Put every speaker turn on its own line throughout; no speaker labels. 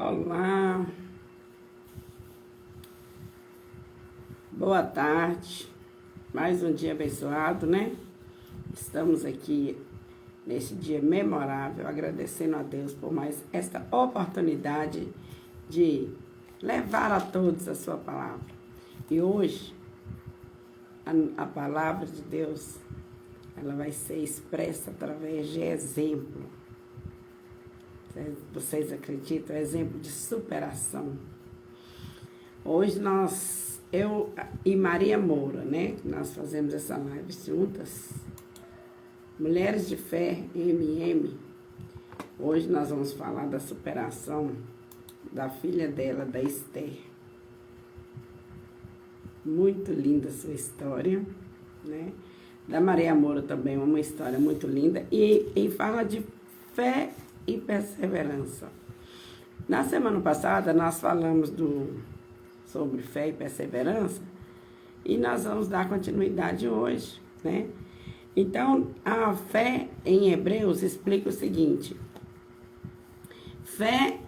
Olá, boa tarde, mais um dia abençoado, né? Estamos aqui nesse dia memorável, agradecendo a Deus por mais esta oportunidade de levar a todos a sua palavra. E hoje, a palavra de Deus, ela vai ser expressa através de exemplo. Vocês acreditam? Exemplo de superação. Hoje eu e Maria Moura, né? Nós fazemos essa live juntas. Mulheres de Fé, MM. Hoje nós vamos falar da superação da filha dela, da Esther. Muito linda a sua história, né? Da Maria Moura também, uma história muito linda. E fala de fé e perseverança. Na semana passada, nós falamos sobre fé e perseverança e nós vamos dar continuidade hoje, né? Então, a fé em Hebreus explica o seguinte: fé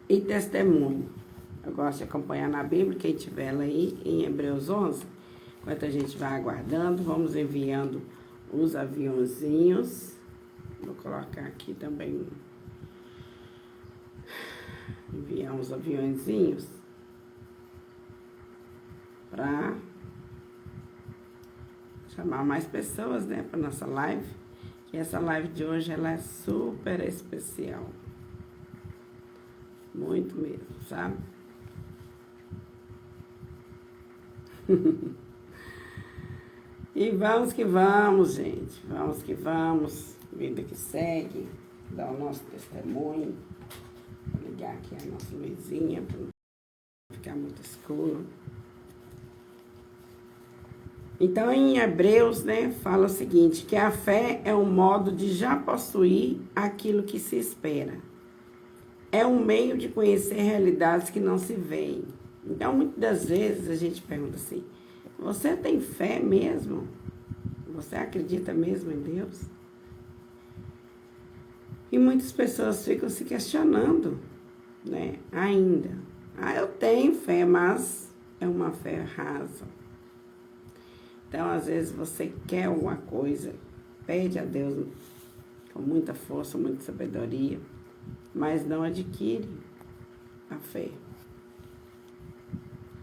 e testemunho. Eu gosto de acompanhar na Bíblia, quem tiver ela aí, em Hebreus 11. Enquanto a gente vai aguardando, vamos enviando os aviãozinhos. Vou colocar aqui também, enviar uns aviãozinhos para chamar mais pessoas, né, para nossa live. Que essa live de hoje ela é super especial. Muito mesmo, sabe? E vamos que vamos, gente. Vamos que vamos. Vida que segue. Dar o nosso testemunho. Vou ligar aqui a nossa luzinha para não ficar muito escuro. Então, em Hebreus, né, fala o seguinte, que a fé é um modo de já possuir aquilo que se espera. É um meio de conhecer realidades que não se veem. Então, muitas das vezes a gente pergunta assim, você tem fé mesmo? Você acredita mesmo em Deus? E muitas pessoas ficam se questionando, né, ainda. Eu tenho fé, mas é uma fé rasa. Então, às vezes, você quer alguma coisa, pede a Deus com muita força, muita sabedoria, mas não adquire a fé.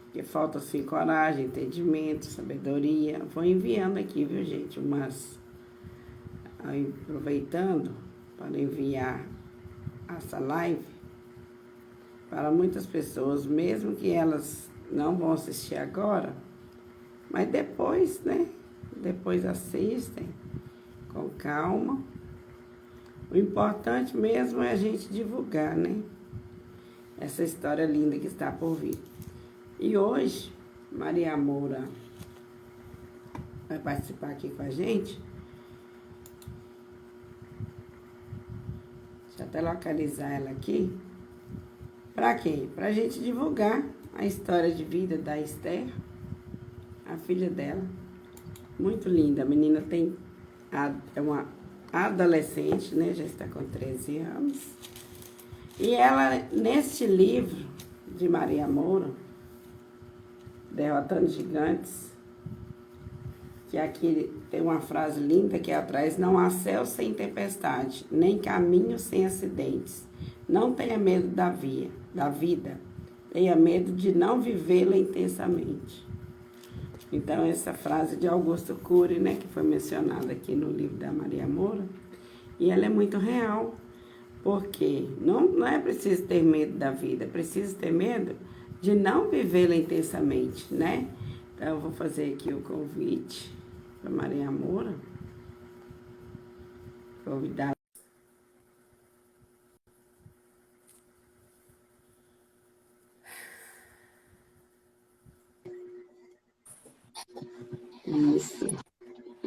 Porque falta, assim, coragem, entendimento, sabedoria. Vou enviando aqui, viu, gente? Aproveitando para enviar essa live para muitas pessoas, mesmo que elas não vão assistir agora, mas depois, né? Depois assistem com calma. O importante mesmo é a gente divulgar, né? Essa história linda que está por vir. E hoje, Maria Moura vai participar aqui com a gente. Deixa eu até localizar ela aqui. Para quê? Para a gente divulgar a história de vida da Esther, a filha dela. Muito linda. A menina é uma adolescente, né? Já está com 13 anos. E ela, neste livro de Maria Moura, Derrotando Gigantes, que aqui tem uma frase linda que é atrás: não há céu sem tempestade, nem caminho sem acidentes. Não tenha medo da vida, tenha medo de não vivê-la intensamente. Então, essa frase de Augusto Cury, né, que foi mencionada aqui no livro da Maria Moura, e ela é muito real, porque não é preciso ter medo da vida, é preciso ter medo de não vivê-la intensamente, né? Então, eu vou fazer aqui o convite para Maria Moura, convidar. Isso.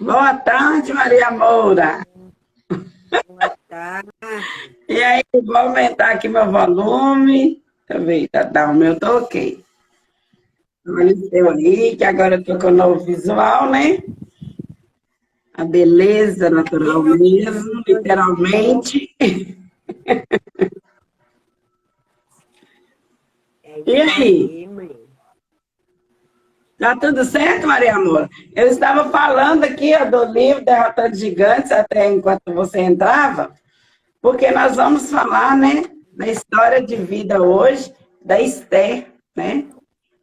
Boa tarde, Maria Moura.
Boa tarde.
E aí, vou aumentar aqui meu volume. Deixa eu ver, tá, o meu tá ok. Olha o seu aí, que agora eu tô com o novo visual, né? A beleza natural mesmo, literalmente. E aí?
Aí, mulher.
Tá tudo certo, Maria Amor? Eu estava falando aqui, ó, do livro Derrotando Gigantes, até enquanto você entrava, porque nós vamos falar, né, da história de vida hoje da Esther, né?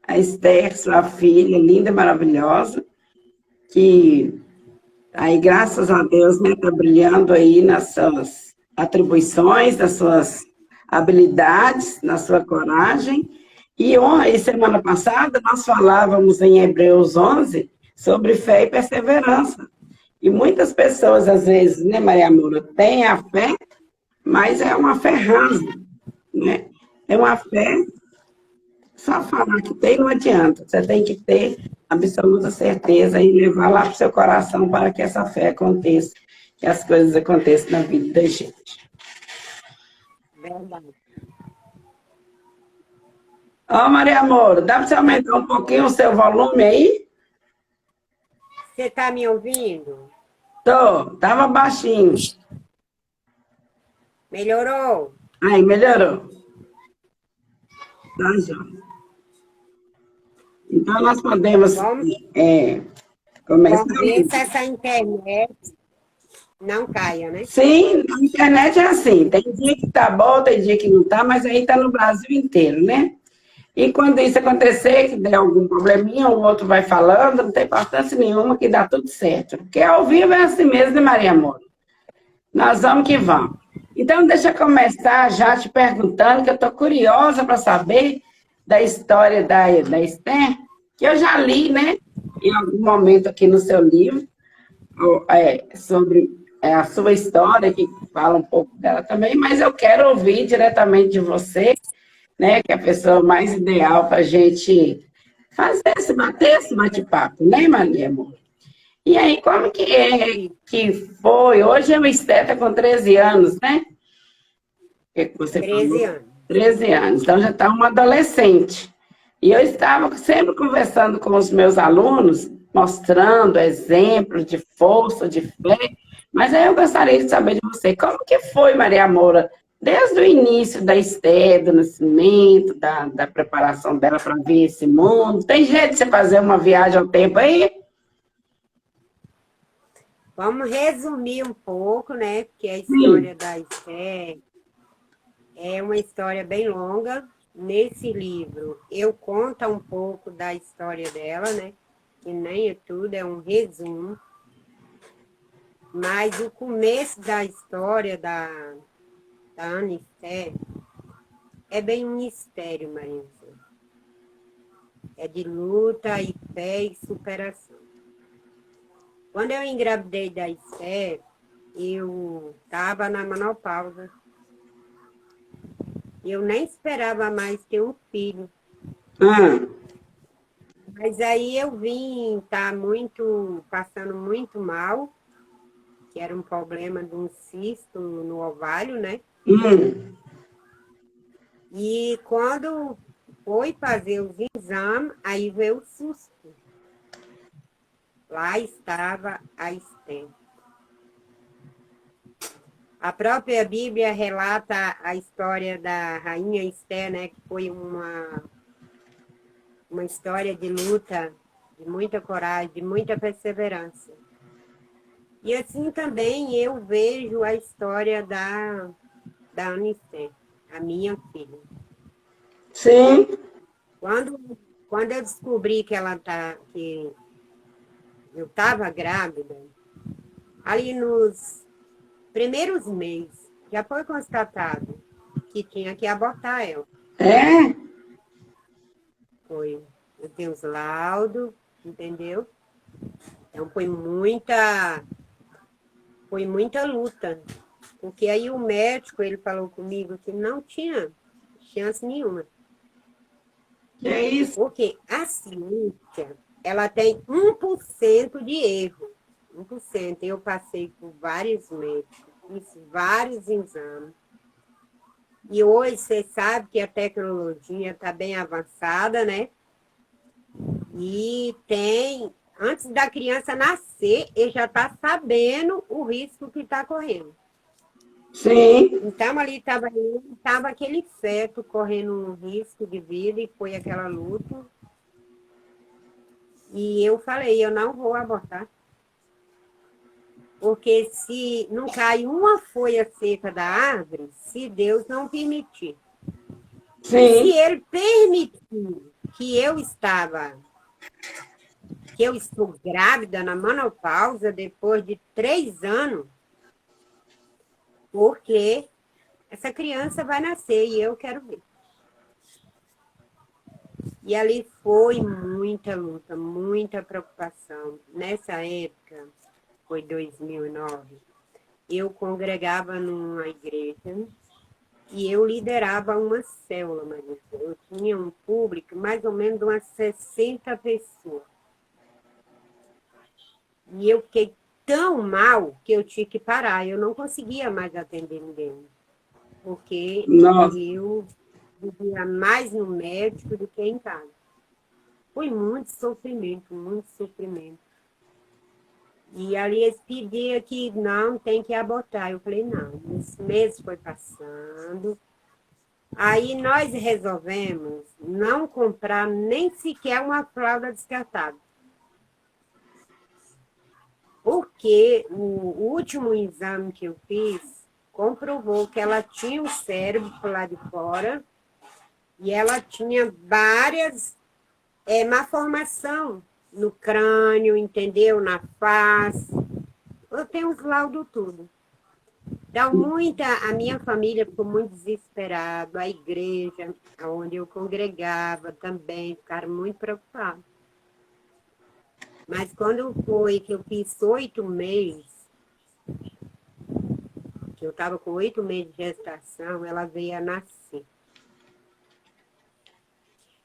A Esther, sua filha, linda e maravilhosa, que aí, graças a Deus, né, está brilhando aí nas suas atribuições, nas suas habilidades, na sua coragem. E semana passada nós falávamos em Hebreus 11 sobre fé e perseverança. E muitas pessoas, às vezes, né, Maria Moura, têm a fé, mas é uma fé rasa, né? É uma fé, só falar que tem não adianta. Você tem que ter absoluta certeza e levar lá para o seu coração para que essa fé aconteça, que as coisas aconteçam na vida da gente.
Verdade.
Ó, Maria Moura, dá para você aumentar um pouquinho o seu volume aí?
Você tá me ouvindo?
Tava baixinho.
Melhorou?
Aí, melhorou. Tá, joia. Então, nós podemos
Vamos,
começar.
vamos ver se essa internet não caia, né?
Sim, a internet é assim. Tem dia que tá bom, tem dia que não tá, mas aí tá no Brasil inteiro, né? E quando isso acontecer, que der algum probleminha, o outro vai falando, não tem importância nenhuma, que dá tudo certo. Porque ao vivo é assim mesmo, né, Maria Amor? Nós vamos que vamos. Então, deixa eu começar já te perguntando, que eu estou curiosa para saber da história da Esther, que eu já li, né, em algum momento aqui no seu livro, sobre a sua história, que fala um pouco dela também, mas eu quero ouvir diretamente de você, né, que é a pessoa mais ideal para a gente bater esse bate-papo, né, Maria Amor? E aí, como que é que foi? Hoje o Esté está com 13 anos, né? O que você
13
falou?
anos.
13 anos, então já está uma adolescente. E eu estava sempre conversando com os meus alunos, mostrando exemplos de força, de fé, mas aí eu gostaria de saber de você, como que foi, Maria Moura, desde o início da Esté, do nascimento, da preparação dela para vir esse mundo? Tem jeito de você fazer uma viagem ao tempo aí?
Vamos resumir um pouco, né? Porque a
Sim.
história da Esther é uma história bem longa. Nesse livro, eu conto um pouco da história dela, né? Que nem é tudo, é um resumo. Mas o começo da história da Ana Esther é bem um mistério, Maria. É de luta e fé e superação. Quando eu engravidei da Esther, eu estava na menopausa. Eu nem esperava mais ter um filho.
Ah,
Mas aí eu vim estar passando muito mal, que era um problema de um cisto no ovário, né?
hum.
E quando foi fazer os exames, aí veio o susto. Lá estava a Esther. A própria Bíblia relata a história da rainha Esther, né? Que foi uma história de luta, de muita coragem, de muita perseverança. E assim também eu vejo a história da Ana Esther, a minha filha.
Sim.
Quando eu descobri que eu estava grávida, ali nos primeiros meses, já foi constatado que tinha que abortar ela.
É?
Foi. Eu tenho os laudos, entendeu? Então foi muita luta. Porque aí o médico, ele falou comigo que não tinha chance nenhuma.
Que é isso?
Porque a ciência, ela tem 1% de erro. 1%. Eu passei por vários médicos, fiz vários exames. E hoje você sabe que a tecnologia está bem avançada, né? E antes da criança nascer, ele já está sabendo o risco que está correndo.
Sim.
Então, ali estava aquele feto correndo um risco de vida e foi aquela luta. E eu falei, eu não vou abortar. Porque se não cai uma folha seca da árvore, se Deus não permitir. E se
Sim.
ele permitir que eu estou grávida na menopausa depois de 3 anos, porque essa criança vai nascer e eu quero ver. E ali foi muita luta, muita preocupação. Nessa época, foi 2009, eu congregava numa igreja e eu liderava uma célula, mas eu tinha um público mais ou menos de umas 60 pessoas. E eu fiquei tão mal que eu tive que parar. Eu não conseguia mais atender ninguém, porque
Nossa.
eu vivia mais no médico do que em casa. Foi muito sofrimento, muito sofrimento. E ali eles pediam que não, tem que abortar. Eu falei, não, os meses foi passando. Aí nós resolvemos não comprar nem sequer uma fralda descartável. Porque o último exame que eu fiz comprovou que ela tinha o cérebro por lá de fora e ela tinha várias malformação no crânio, entendeu? Na face. Eu tenho os laudos tudo. Então, a minha família ficou muito desesperada, a igreja, onde eu congregava também, ficaram muito preocupados. Mas quando foi que eu fiz 8 meses, que eu estava com 8 meses de gestação, ela veio a nascer.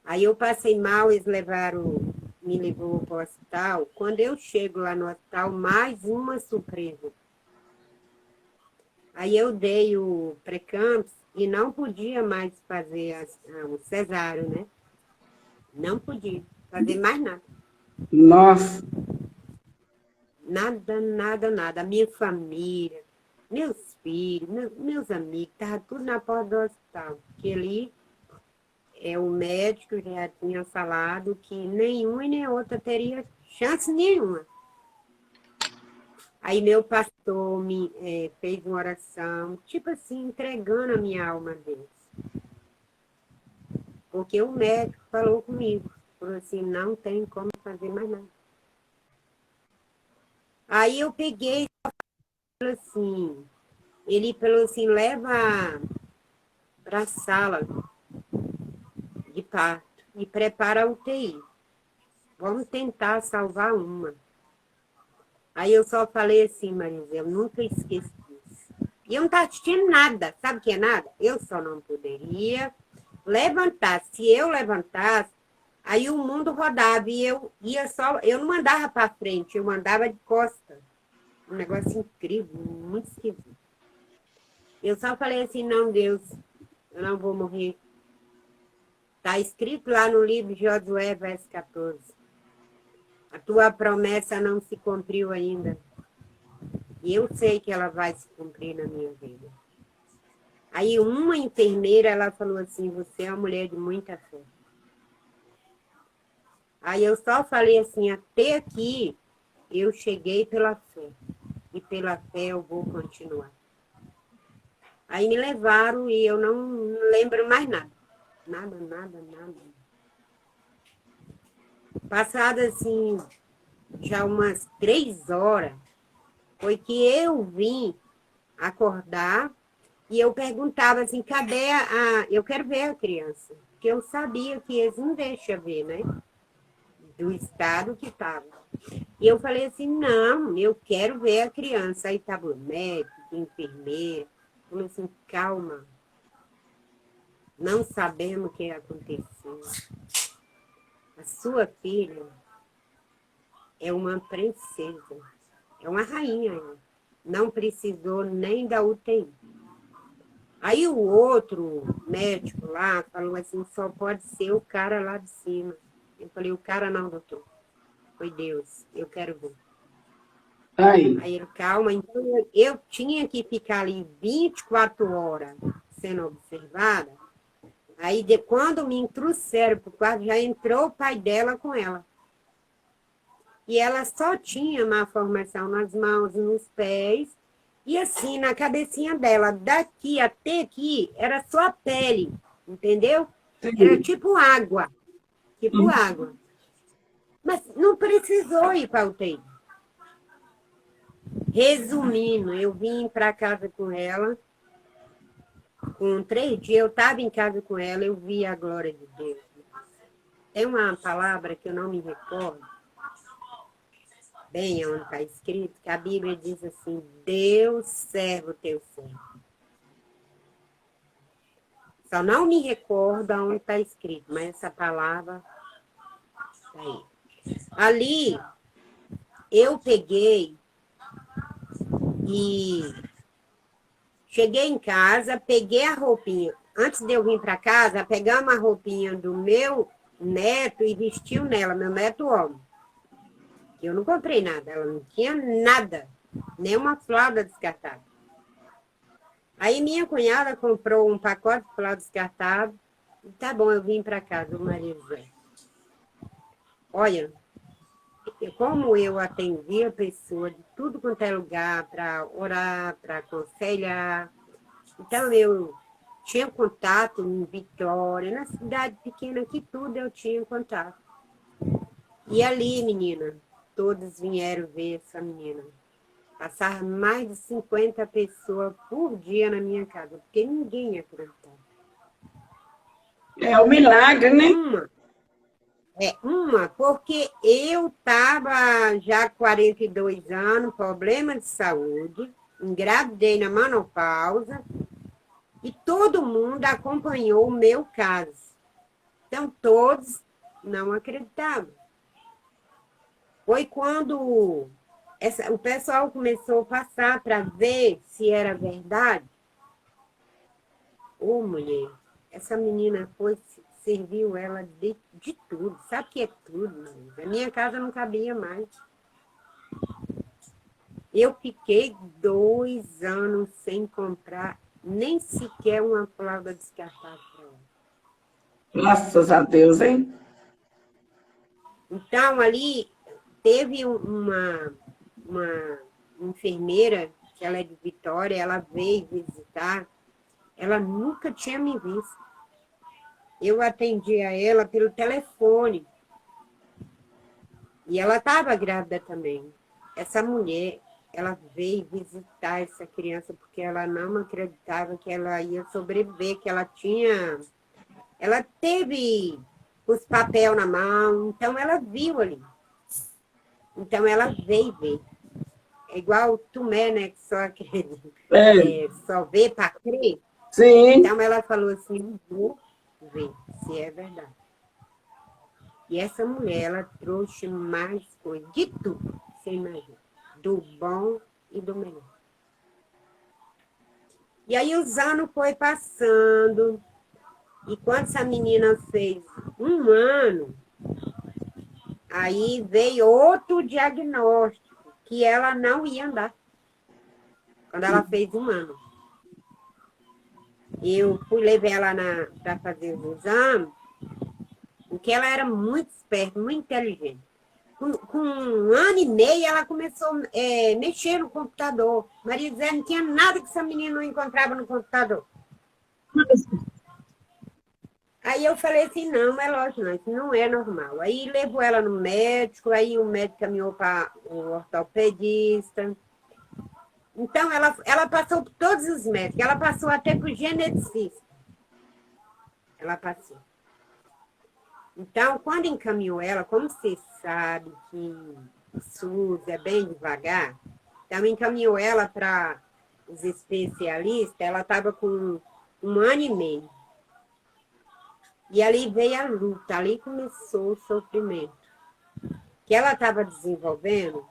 Aí eu passei mal, eles me levou para o hospital. Quando eu chego lá no hospital, mais uma surpresa. Aí eu dei o pré-campus e não podia mais fazer o cesárea, né? Não podia fazer mais nada.
Nossa.
Nada, nada, nada. A minha família, meus filhos, meus amigos, estavam tudo na porta do hospital. Porque ali o médico já tinha falado que nenhuma e nem outra teria chance nenhuma. Aí meu pastor fez uma oração, tipo assim, entregando a minha alma a Deus. Porque o médico falou comigo, falou assim, não tem como fazer mais nada. Aí eu peguei e falei assim, ele falou assim, leva para a sala de parto e prepara a UTI. Vamos tentar salvar uma. Aí eu só falei assim, Marisa, eu nunca esqueço disso. E eu não estava assistindo nada, sabe o que é nada? Eu só não poderia levantar. Se eu levantasse, aí o mundo rodava e eu ia só. Eu não andava para frente, eu andava de costas. Um negócio incrível, muito esquisito. Eu só falei assim, não, Deus, eu não vou morrer. Está escrito lá no livro de Josué, verso 14. A tua promessa não se cumpriu ainda. E eu sei que ela vai se cumprir na minha vida. Aí uma enfermeira, ela falou assim, você é uma mulher de muita fé. Aí eu só falei assim, até aqui eu cheguei pela fé. E pela fé eu vou continuar. Aí me levaram e eu não lembro mais nada. Nada, nada, nada. Passado assim, já umas 3 horas, foi que eu vim acordar e eu perguntava assim, cadê eu quero ver a criança. Porque eu sabia que eles não deixam ver, né? Do estado que estava. E eu falei assim, não, eu quero ver a criança. Aí estava o médico, a enfermeira. Falei assim, calma. Não sabemos o que aconteceu. A sua filha é uma princesa. É uma rainha. Não precisou nem da UTI. Aí o outro médico lá falou assim, só pode ser o cara lá de cima. Eu falei, o cara não, doutor. Foi Deus, eu quero ver.
Aí.
Aí ele, calma, então eu tinha que ficar ali 24 horas sendo observada. Aí, quando me trouxeram para o quarto, já entrou o pai dela com ela. E ela só tinha má formação nas mãos e nos pés. E assim, na cabecinha dela, daqui até aqui, era só a pele, entendeu? Era
Sim.
tipo água, tipo
Hum.
água. Mas não precisou ir para a UTI. Resumindo, eu vim para casa com ela. Com 3 dias, eu estava em casa com ela, eu vi a glória de Deus. Tem uma palavra que eu não me recordo, bem onde está escrito, que a Bíblia diz assim, Deus serve o teu servo. Só não me recordo onde está escrito, mas essa palavra está aí. Ali, eu peguei e cheguei em casa, peguei a roupinha. Antes de eu vir para casa, pegamos a roupinha do meu neto e vestiu nela, meu neto homem. Eu não comprei nada, ela não tinha nada, nem uma fralda descartável. Aí minha cunhada comprou um pacote de fralda descartável. E tá bom, eu vim para casa, o marido Zé. Olha, como eu atendi a pessoa de tudo quanto é lugar para orar, para aconselhar. Então eu tinha contato em Vitória, na cidade pequena que tudo eu tinha contato. E ali, menina, todos vieram ver essa menina. Passava mais de 50 pessoas por dia na minha casa, porque ninguém acreditava.
É o milagre, né?
Uma, porque eu estava já com 42 anos, problema de saúde, engravidei na menopausa, e todo mundo acompanhou o meu caso. Então, todos não acreditavam. Foi quando o pessoal começou a passar para ver se era verdade. Ô, mulher, essa menina foi, serviu ela de tudo. Sabe o que é tudo, mulher? Na minha casa não cabia mais. Eu fiquei 2 anos sem comprar nem sequer uma fralda descartável para ela.
Graças a Deus, hein?
Então, ali teve uma enfermeira, que ela é de Vitória, ela veio visitar, ela nunca tinha me visto. Eu atendia ela pelo telefone. E ela estava grávida também. Essa mulher, ela veio visitar essa criança porque ela não acreditava que ela ia sobreviver, que ela tinha... Ela teve os papéis na mão, então ela viu ali. Então ela veio ver. É igual Tomé, né? Que só, só vê para crer.
Sim.
Então ela falou assim, vou ver se é verdade. E essa mulher, ela trouxe mais coisas, de tudo, você imagina. Do bom e do melhor. E aí os anos foi passando. E quando essa menina fez 1 ano, aí veio outro diagnóstico, que ela não ia andar. Quando ela fez 1 ano. Eu fui levar ela para fazer os exames, porque ela era muito esperta, muito inteligente. Com 1 ano e meio, ela começou a mexer no computador. Maria José não tinha nada que essa menina não encontrava no computador. Aí eu falei assim, não, é lógico, não, isso não é normal. Aí levou ela no médico, aí o médico caminhou para o ortopedista. Então, ela passou por todos os médicos, ela passou até por geneticista. Ela passou. Então, quando encaminhou ela, como você sabe que o SUS é bem devagar, então encaminhou ela para os especialistas, ela estava com 1 ano e meio. E ali veio a luta, ali começou o sofrimento. Que ela estava desenvolvendo,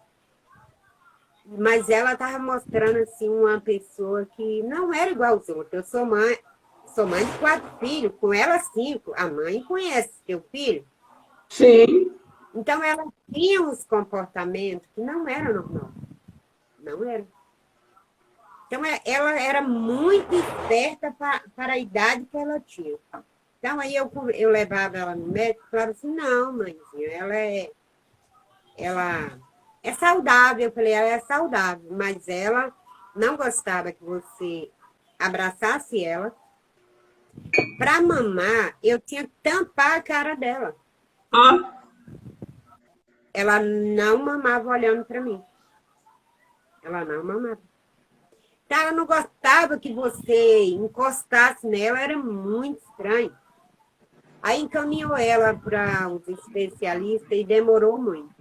mas ela estava mostrando assim uma pessoa que não era igual aos outros. Eu sou mãe de 4 filhos, com ela 5. A mãe conhece seu filho.
Sim.
Então ela tinha uns comportamentos que não eram normais. Não era. Então, ela era muito esperta para a idade que ela tinha. Então, aí eu levava ela no médico e falava assim, não, mãezinha, ela é saudável. Eu falei, ela é saudável, mas ela não gostava que você abraçasse ela. Para mamar, eu tinha que tampar a cara dela.
Ó,
Ela não mamava olhando para mim. Ela não mamava. Então, ela não gostava que você encostasse nela, era muito estranho. Aí encaminhou ela para os especialistas e demorou muito.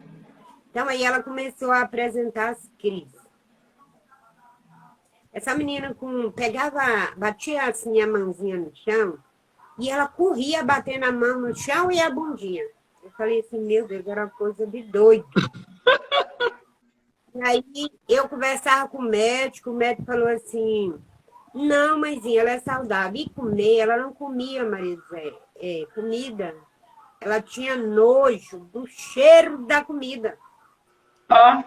Então, aí ela começou a apresentar as crises. Essa menina pegava, batia assim a mãozinha no chão e ela corria batendo a mão no chão e a bundinha. Eu falei assim, meu Deus, era uma coisa de doido. E aí eu conversava com o médico falou assim, não, mãezinha, ela é saudável. E comer, ela não comia, Maria José, comida. Ela tinha nojo do cheiro da comida.
ó,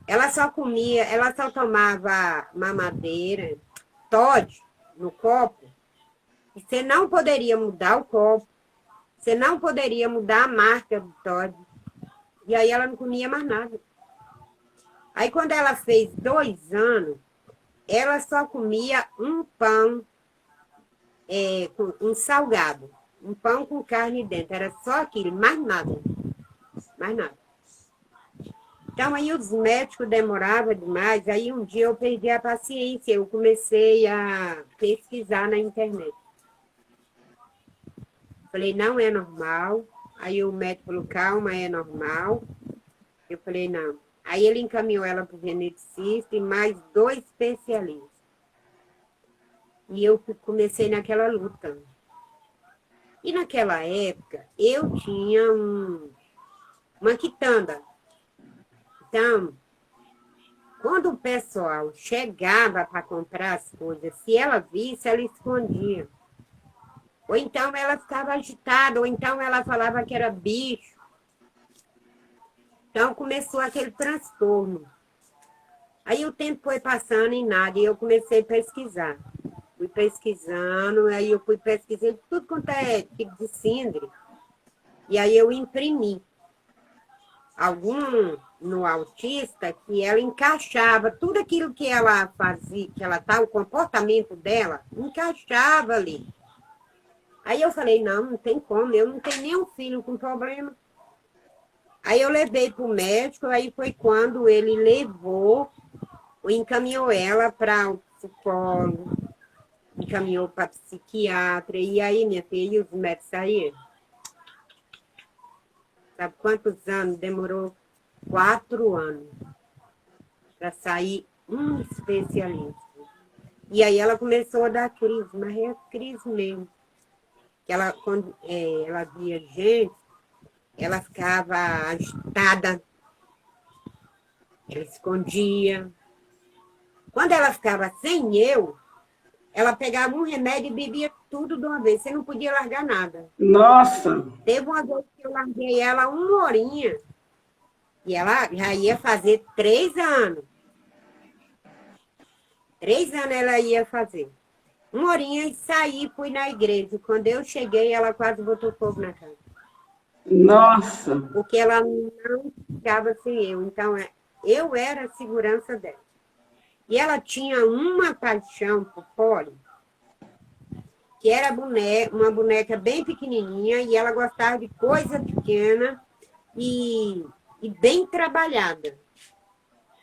Ela só comia, ela só tomava mamadeira, Toddy, no copo. E você não poderia mudar o copo. Você não poderia mudar a marca do Toddy. E aí ela não comia mais nada. Aí quando ela fez 2 anos, ela só comia um pão, com um salgado. Um pão com carne dentro. Era só aquilo, mais nada. Mais nada. Então, aí os médicos demoravam demais. Aí um dia eu perdi a paciência. Eu comecei a pesquisar na internet. Falei, não é normal. Aí o médico falou, calma, é normal. Eu falei, não. Aí ele encaminhou ela para o geneticista e mais 2 especialistas. E eu comecei naquela luta. E naquela época, eu tinha uma quitanda. Então, quando o pessoal chegava para comprar as coisas, se ela visse, ela escondia. Ou então ela ficava agitada, ou então ela falava que era bicho. Então começou aquele transtorno. Aí o tempo foi passando e nada, e eu comecei a pesquisar. Fui pesquisando, aí eu fui pesquisando tudo quanto é tipo de síndrome. E aí eu imprimi algum no autista que ela encaixava tudo aquilo que ela fazia, que ela tá, o comportamento dela, encaixava ali. Aí eu falei, não tem como, eu não tenho nenhum filho com problema. Aí eu levei para o médico, aí foi quando ele levou, encaminhou ela para o psicólogo, encaminhou para psiquiatra, e aí, minha filha, os médicos saíram. Sabe quantos anos? Demorou 4 anos para sair um especialista. E aí ela começou a dar crise, mas é crise mesmo. Que ela, quando ela via gente, ela ficava agitada, ela escondia. Quando ela ficava sem eu, ela pegava um remédio e bebia tudo de uma vez. Você não podia largar nada.
nossa,
Teve uma vez que eu larguei ela 1 horinha. E ela já ia fazer 3 anos. 3 anos ela ia fazer. 1 horinha e saí, fui na igreja. Quando eu cheguei, ela quase botou fogo na casa.
nossa,
Porque ela não ficava sem eu. Então, eu era a segurança dela. E ela tinha uma paixão por Polly, que era uma boneca bem pequenininha, e ela gostava de coisa pequena e bem trabalhada.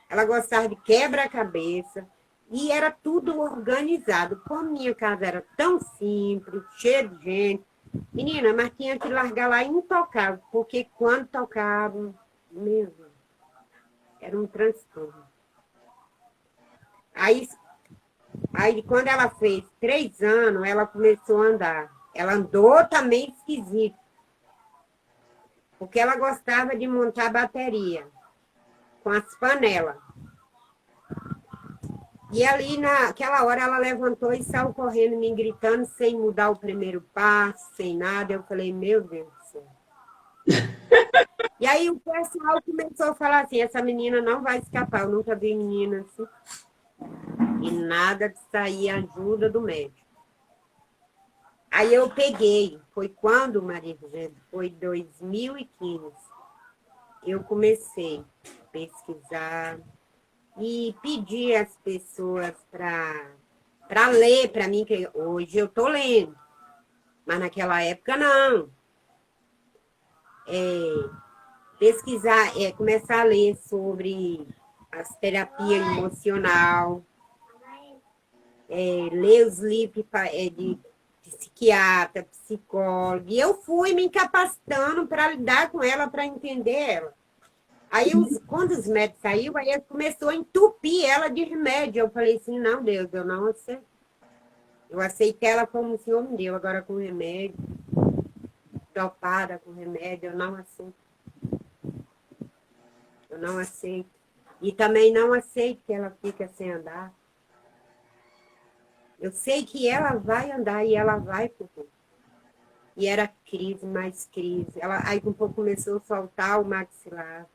Ela gostava de quebra-cabeça e era tudo organizado. Como minha casa era tão simples, cheia de gente, menina, mas tinha que largar lá intocável, porque quando tocava, mesmo, era um transtorno. Aí, quando ela fez 3 anos, ela começou a andar. Ela andou também esquisito, porque ela gostava de montar bateria com as panelas. E ali, naquela hora, ela levantou e saiu correndo, me gritando, sem mudar o primeiro passo, sem nada. Eu falei, meu Deus do céu. E aí o pessoal começou a falar assim, essa menina não vai escapar, eu nunca vi menina assim. E nada de sair ajuda do médico. Aí eu peguei, foi quando, Maria José? Foi 2015. Eu comecei a pesquisar e pedir às pessoas para ler para mim, que hoje eu estou lendo, mas naquela época não. Pesquisar, começar a ler sobre as terapias emocional, ler os livros de psiquiatra, psicólogo, e eu fui me incapacitando para lidar com ela, para entender ela. Aí, quando os médicos saíram, aí começou a entupir ela de remédio. Eu falei assim, não, Deus, eu não aceito. Eu aceitei ela como o Senhor me deu, agora com remédio, dopada com remédio, eu não aceito. Eu não aceito. E também não aceito que ela fique sem andar. Eu sei que ela vai andar e ela vai pro mundo. E era crise, mais crise. Ela, aí um pouco começou a soltar o maxilar.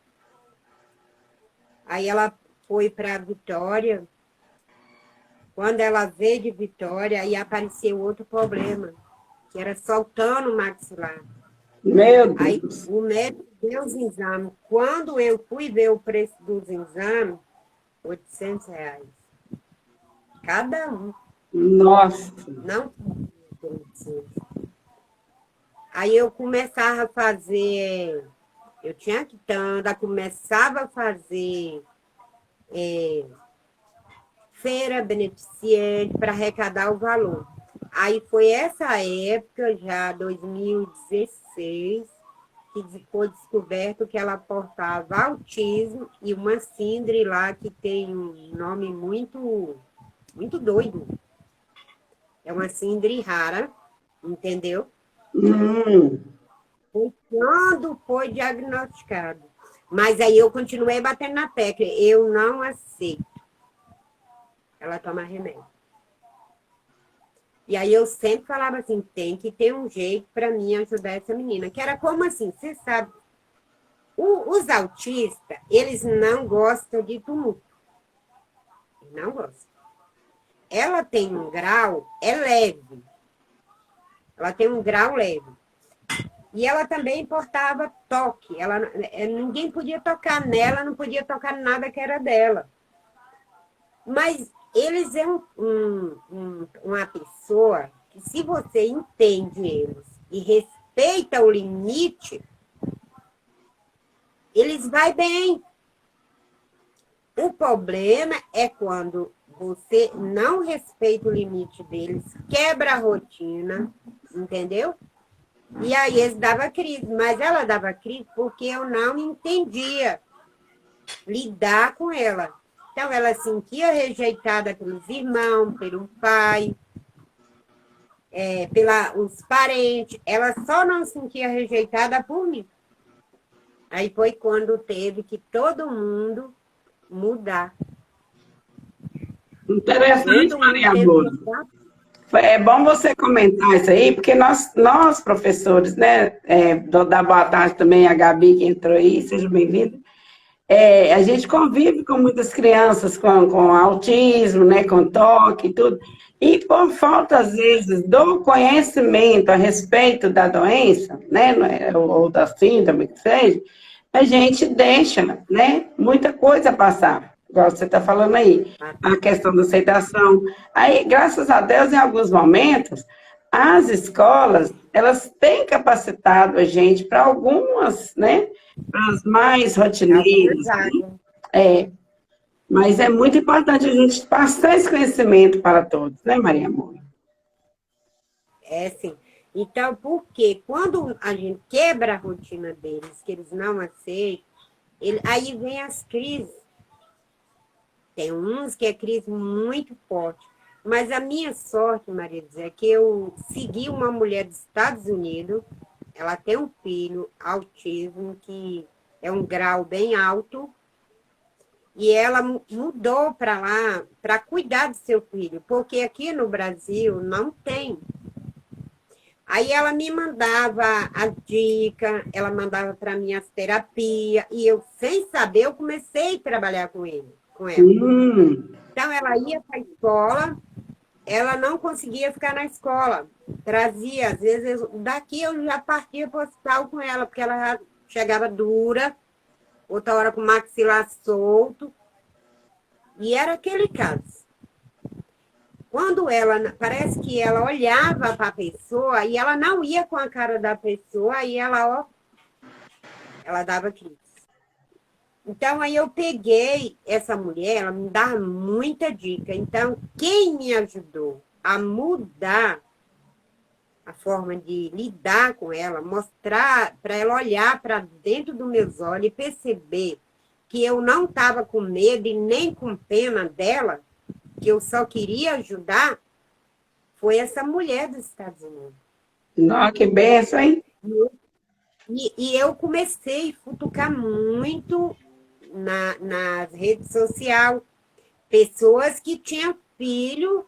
Aí ela foi para Vitória. Quando ela veio de Vitória, aí apareceu outro problema, que era soltando o maxilar.
Meu
Aí
Deus.
o médico deu os exames. Quando eu fui ver o preço dos exames, R$ 800. Cada um.
Nossa.
Não. Aí eu começava a fazer, eu tinha quitanda, começava a fazer feira beneficente para arrecadar o valor. Aí foi essa época, já 2016, que foi descoberto que ela portava autismo e uma síndrome lá que tem um nome muito, muito doido. É uma síndrome rara, entendeu?
Hum.
Foi quando foi diagnosticado. Mas aí eu continuei batendo na tecla. Eu não aceito ela tomar remédio. E aí eu sempre falava assim, tem que ter um jeito para mim ajudar essa menina. Que era como assim, você sabe, os autistas, eles não gostam de tumulto. Não gostam. Ela tem um grau, é leve. Ela tem um grau leve. E ela também importava toque. Ninguém podia tocar nela, não podia tocar nada que era dela. Mas eles é uma pessoa que, se você entende eles e respeita o limite, eles vai bem. O problema é quando você não respeita o limite deles, quebra a rotina, entendeu? E aí eles davam crise, mas ela dava crise porque eu não entendia lidar com ela. Então ela se sentia rejeitada pelos irmãos, pelo pai, pelos parentes. Ela só não se sentia rejeitada por mim. Aí foi quando teve que todo mundo mudar.
Interessante,
Todo mundo
Maria
teve que
Moura.
mudar.
É bom você comentar isso aí, porque nós professores, né, dar boa tarde também a Gabi que entrou aí, seja bem-vinda. A gente convive com muitas crianças com autismo, né, com toque e tudo, e por falta, às vezes, do conhecimento a respeito da doença, né, ou da síndrome, que seja, a gente deixa, né, muita coisa passar, igual você está falando aí, a questão da aceitação. Aí, graças a Deus, em alguns momentos, as escolas, elas têm capacitado a gente para algumas, né, as mais
Algumas
rotineiras,
áreas.
mas é muito importante a gente passar esse conhecimento para todos, né, Maria Amor?
Sim. Então, porque quando a gente quebra a rotina deles, que eles não aceitam, aí vem as crises. Tem uns que é crise muito forte. Mas a minha sorte, Maria José, é que eu segui uma mulher dos Estados Unidos, ela tem um filho autismo, que é um grau bem alto, e ela mudou para lá para cuidar do seu filho, porque aqui no Brasil não tem. Aí ela me mandava a dica, ela mandava para mim as terapias, e eu, sem saber, eu comecei a trabalhar com ela.
Hum,
Então, ela ia para a escola, ela não conseguia ficar na escola. Trazia, às vezes, daqui eu já partia para o hospital com ela, porque ela já chegava dura, outra hora com o maxilar solto, e era aquele caso. Quando ela, parece que ela olhava para a pessoa e ela não ia com a cara da pessoa, aí ela, ó, ela dava crise. Então, aí eu peguei essa mulher, ela me dava muita dica. Então, quem me ajudou a mudar a forma de lidar com ela, mostrar para ela olhar para dentro dos meus olhos e perceber que eu não estava com medo e nem com pena dela, que eu só queria ajudar, foi essa mulher dos Estados Unidos.
nossa, que benção, hein?
E eu comecei a futucar muito nas redes sociais pessoas que tinham filho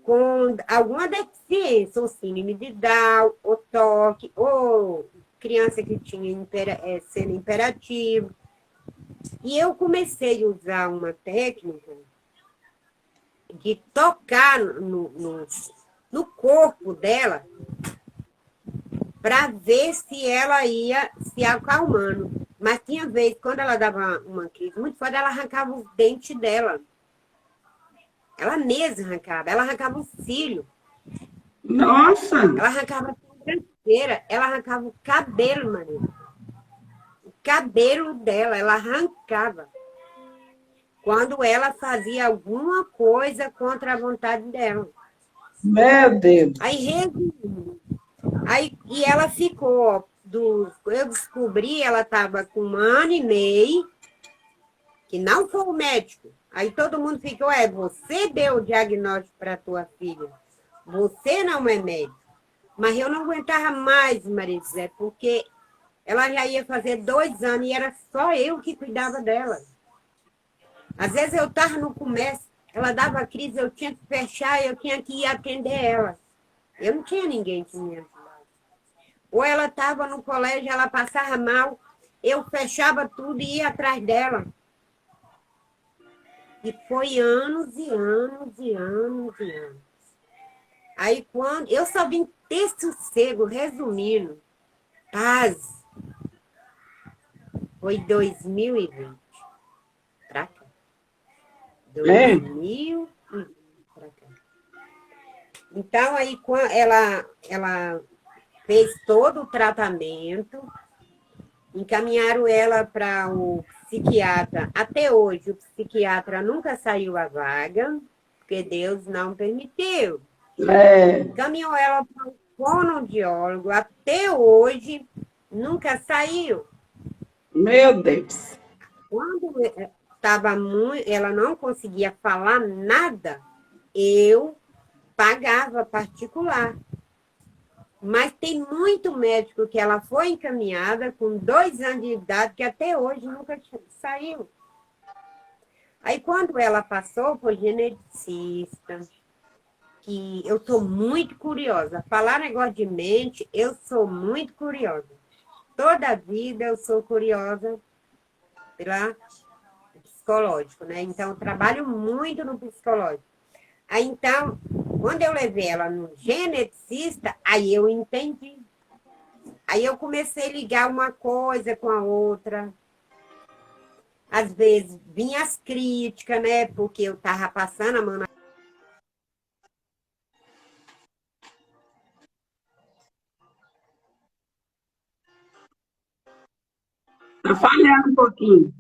com alguma deficiência, ou síndrome de Down, ou toque, ou criança que tinha sendo imperativo. E eu comecei a usar uma técnica de tocar no corpo dela para ver se ela ia se acalmando. Mas tinha vezes, quando ela dava uma crise muito forte, ela arrancava os dentes dela. Ela mesma arrancava. Ela arrancava o cílio.
Nossa,
Ela arrancava a sobrancelha. Ela arrancava o cabelo, Maria. O cabelo dela, ela arrancava. Quando ela fazia alguma coisa contra a vontade dela.
meu Deus.
Aí, resumindo, e ela ficou, eu descobri, ela estava com 1 ano e meio, que não foi o médico. Aí todo mundo ficou, você deu o diagnóstico para tua filha. Você não é médico. Mas eu não aguentava mais, Maria José, porque ela já ia fazer 2 anos e era só eu que cuidava dela. Às vezes eu estava no comércio, ela dava crise, eu tinha que fechar, eu tinha que ir atender ela. Eu não tinha ninguém que me ajudava. Ou ela estava no colégio, ela passava mal, eu fechava tudo e ia atrás dela. E foi anos e anos e anos e anos. Aí quando eu só vim ter sossego, resumindo, paz, foi 2020 pra cá.
É,
2020 pra cá. Então, aí quando ela fez todo o tratamento, encaminharam ela para o psiquiatra. Até hoje, o psiquiatra nunca saiu a vaga, porque Deus não permitiu.
é,
Encaminhou ela para o fonoaudiólogo. Até hoje, nunca saiu.
meu Deus.
Quando estava muito, ela não conseguia falar nada, eu pagava particular. Mas tem muito médico que ela foi encaminhada com 2 anos de idade, que até hoje nunca saiu. Aí, quando ela passou por geneticista, que eu sou muito curiosa. Falar negócio de mente, eu sou muito curiosa. Toda a vida eu sou curiosa pela psicológico, né? Então, eu trabalho muito no psicológico. Aí, então, quando eu levei ela no geneticista, aí eu entendi. Aí eu comecei a ligar uma coisa com a outra. Às vezes vinha as críticas, né? Porque eu estava passando a mão na...
Tá falhando um pouquinho.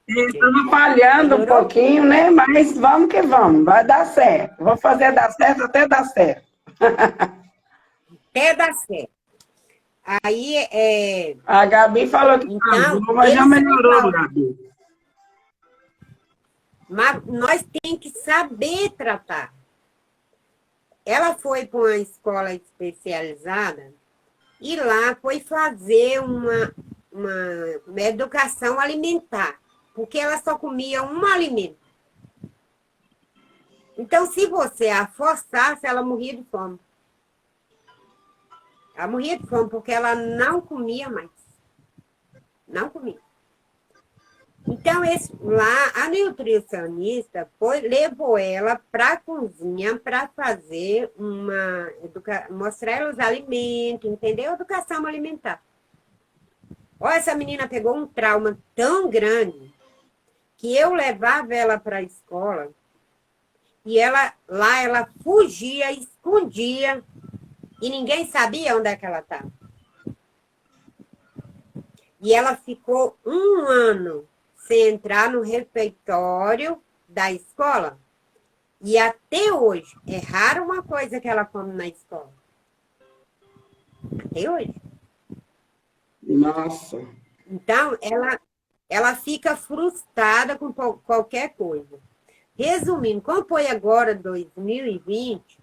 Estava falhando um
Melhorou?
pouquinho, né? Mas vamos que vamos, vai dar certo. Vou fazer dar certo até dar certo.
Até dar certo. Aí,
A Gabi falou que
então,
travou, mas já
eles me
melhorou,
falam,
Gabi.
mas nós temos que saber tratar. Ela foi para uma escola especializada E lá foi fazer uma educação alimentar, porque ela só comia um alimento. Então, se você a forçasse, ela morria de fome. Ela morria de fome porque ela não comia mais. Não comia. Então, lá, a nutricionista levou ela para a cozinha para fazer mostrar ela os alimentos, entendeu? Educação alimentar. Olha, essa menina pegou um trauma tão grande que eu levava ela para a escola e ela fugia, escondia e ninguém sabia onde é que ela estava. E ela ficou 1 ano sem entrar no refeitório da escola. E até hoje, é raro uma coisa que ela come na escola. Até hoje.
Nossa.
Então, ela fica frustrada com qualquer coisa. Resumindo, como foi agora 2020,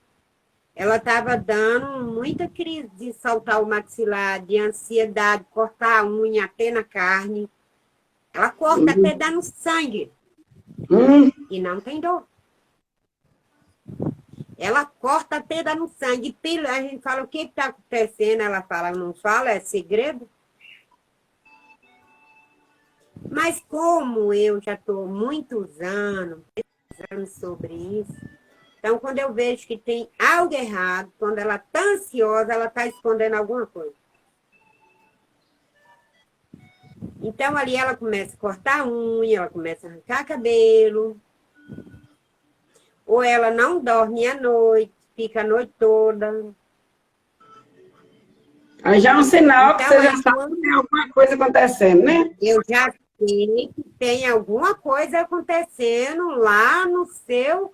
ela estava dando muita crise de saltar o maxilar, de ansiedade, cortar a unha até na carne. Ela corta até dando sangue. E não tem dor. Ela corta até dando sangue. A gente fala, o que está acontecendo? Ela fala, não fala, é segredo. Mas como eu já estou muitos anos pesquisando sobre isso, então quando eu vejo que tem algo errado, quando ela está ansiosa, ela está escondendo alguma coisa. Então ali ela começa a cortar a unha, ela começa a arrancar cabelo, ou ela não dorme à noite, fica a noite toda.
Aí já é um sinal que
Então,
você já sabe que tem alguma coisa acontecendo, né?
eu já sei que tem alguma coisa acontecendo lá no seu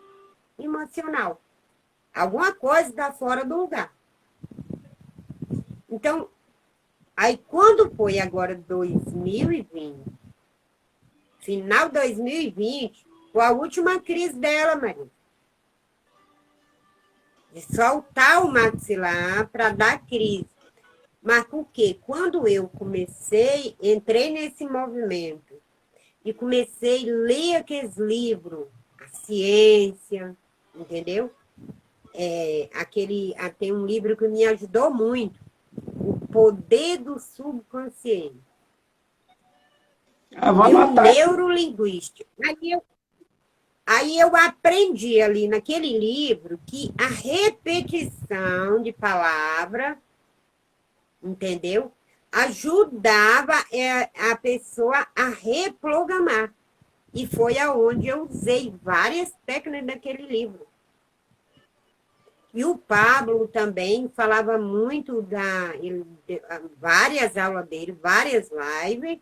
emocional. Alguma coisa está fora do lugar. Então, aí quando foi agora 2020, final de 2020, foi a última crise dela, Maria. De soltar o maxilar para dar crise. Mas por quê? Quando eu entrei nesse movimento e comecei a ler aqueles livros, a ciência, entendeu? Tem um livro que me ajudou muito, O Poder do Subconsciente.
Vou
E o
anotar aqui.
neurolinguístico. Aí eu aprendi ali naquele livro que a repetição de palavra, entendeu? Ajudava a pessoa a reprogramar. E foi aonde eu usei várias técnicas daquele livro. E o Pablo também falava muito várias aulas dele, várias lives.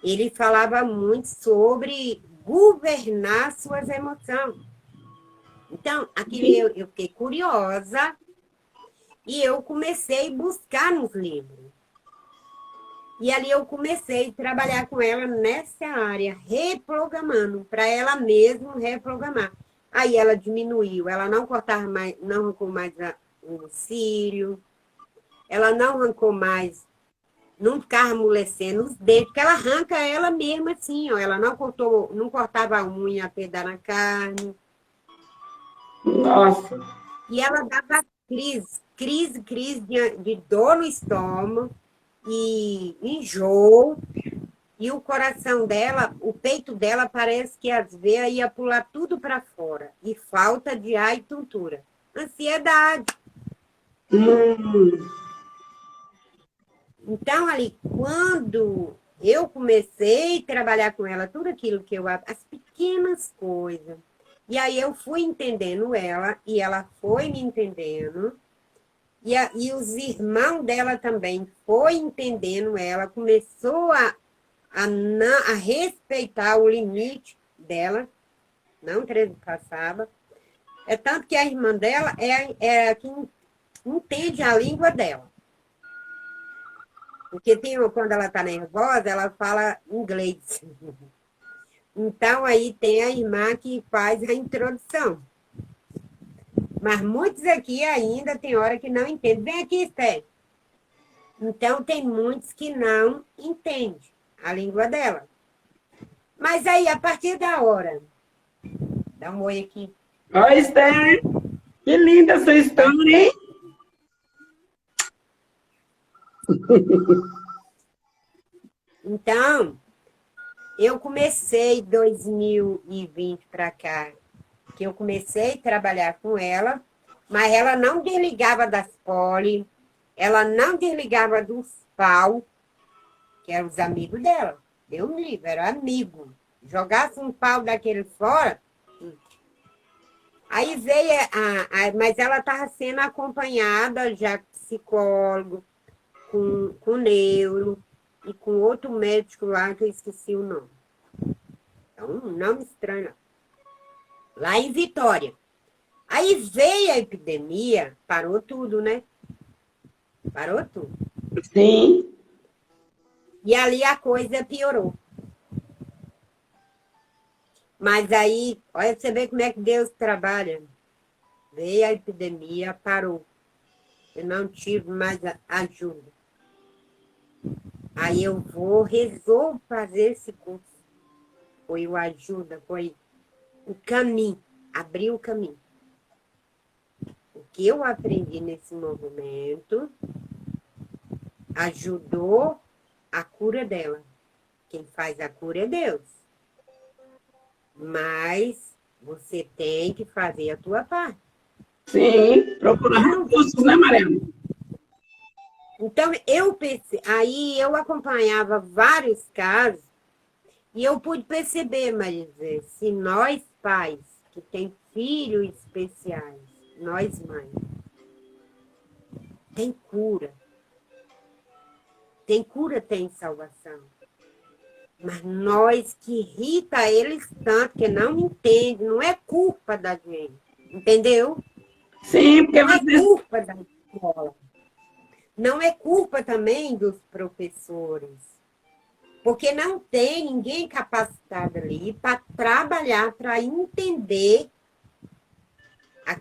Ele falava muito sobre governar suas emoções. Então, eu fiquei curiosa e eu comecei a buscar nos livros. E ali eu comecei a trabalhar com ela nessa área, reprogramando, para ela mesma reprogramar. Aí ela diminuiu, ela não cortava mais, não arrancou mais o cílio, ela não arrancou mais, não ficava amolecendo os dentes, porque ela arranca ela mesma assim, ó. Ela não cortava a unha até dar na carne.
Nossa.
E ela dava crise de dor no estômago e enjoo. E o coração dela, o peito dela, parece que as veias ia pular tudo para fora. E falta de ar e tontura. Ansiedade. Então, ali, quando eu comecei a trabalhar com ela, tudo aquilo que as pequenas coisas. E aí eu fui entendendo ela, e ela foi me entendendo. E os irmãos dela também foi entendendo ela, começou a respeitar o limite dela, não trespassava. É tanto que a irmã dela é a que entende a língua dela. Porque quando ela está nervosa, ela fala inglês. Então, aí tem a irmã que faz a introdução. Mas muitos aqui ainda tem hora que não entendem. Vem aqui, Esther. Então, tem muitos que não entendem a língua dela. Mas aí, a partir da hora... Dá um oi aqui.
Oi, Esther. Que linda essa história, hein?
Então, eu comecei 2020 para cá, que eu comecei a trabalhar com ela, mas ela não desligava das poli, ela não desligava dos pau, que eram os amigos dela. Deu um livro, era amigo. Jogasse um pau daquele fora. Aí veio, mas ela estava sendo acompanhada já psicólogo, com neuro e com outro médico lá que eu esqueci o nome. Então, não me estranha. Lá em Vitória. Aí veio a epidemia, parou tudo, né? Parou tudo.
Sim.
E ali a coisa piorou. Mas aí, olha você vê como é que Deus trabalha. Veio a epidemia, parou. Eu não tive mais ajuda. Aí eu resolvo fazer esse curso. Foi o ajuda, foi o caminho, abriu o caminho. O que eu aprendi nesse movimento ajudou a cura dela. Quem faz a cura é Deus. Mas você tem que fazer a tua parte.
Sim, procurar recursos, né, Mariana?
Então, aí eu acompanhava vários casos e eu pude perceber, Marizé, se nós pais que tem filhos especiais, nós mães, tem cura. Tem cura, tem salvação. Mas nós que irrita eles tanto, que não entende, não é culpa da gente. Entendeu?
Sim, porque
Não é
vocês...
culpa da escola. Não é culpa também dos professores. Porque não tem ninguém capacitado ali para trabalhar, para entender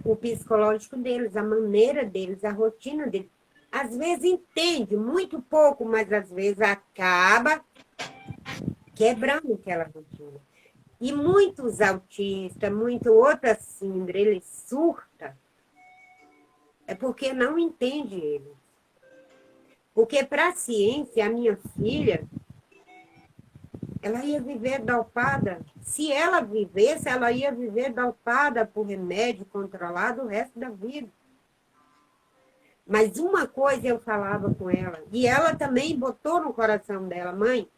o psicológico deles, a maneira deles, a rotina deles. Às vezes entende, muito pouco, mas às vezes acaba quebrando aquela rotina. E muitos autistas, muito outra síndrome, ele surta, é porque não entende ele. Porque para a ciência, a minha filha, ela ia viver dopada. Se ela vivesse, ela ia viver dopada por remédio controlado o resto da vida. Mas uma coisa eu falava com ela, e ela também botou no coração dela, mãe,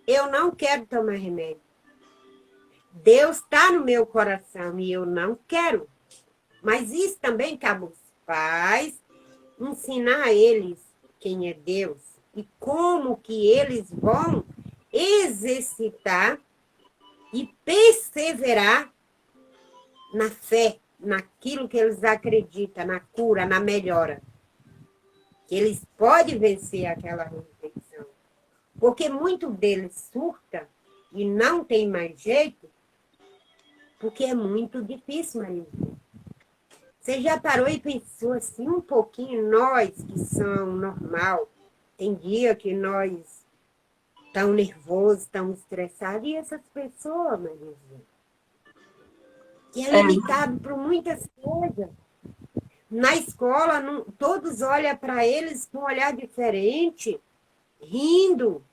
eu não quero tomar remédio. Deus está no meu coração e eu não quero. Mas isso também cabe aos pais ensinar a eles quem é Deus e como que eles vão exercitar e perseverar na fé, naquilo que eles acreditam, na cura, na melhora. Que eles podem vencer aquela infecção. Porque muito deles surta e não tem mais jeito, porque é muito difícil, Maria. Você já parou e pensou assim um pouquinho, nós que somos normal, tem dia que nós estamos nervosos, estamos estressados, e essas pessoas, Maria, que é limitado por muitas coisas. Na escola, todos olham para eles com um olhar diferente, rindo.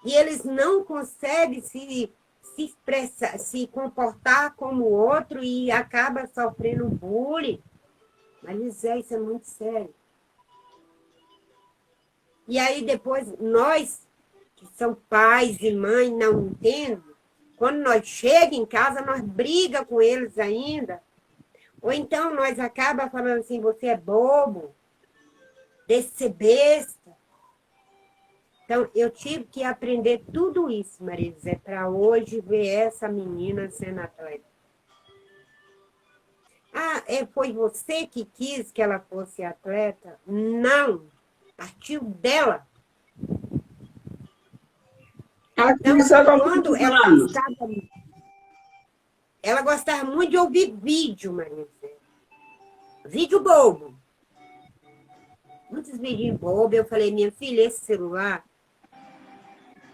E eles não conseguem se expressar, se comportar como o outro e acaba sofrendo bullying. Mas isso é muito sério. E aí depois, nós, que são pais e mães, não entendem, quando nós chegamos em casa, nós brigamos com eles ainda. Ou então nós acaba falando assim, você é bobo, deixa de ser besta. Então, eu tive que aprender tudo isso, Marizé, para hoje ver essa menina sendo atleta. Ah, foi você que quis que ela fosse atleta? Não, partiu dela. Então, quando ela gostava muito de ouvir vídeo, Marizé. Vídeo bobo. muitos vídeos bobos. Eu falei, minha filha, esse celular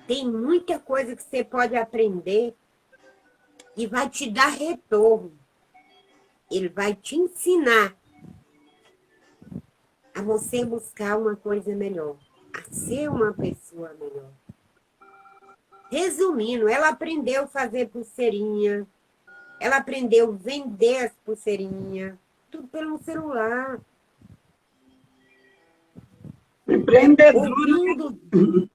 tem muita coisa que você pode aprender e vai te dar retorno. Ele vai te ensinar a você buscar uma coisa melhor, a ser uma pessoa melhor. Resumindo, ela aprendeu a fazer pulseirinha, ela aprendeu a vender as pulseirinhas, tudo pelo celular.
Empreendedora.
Ouvindo.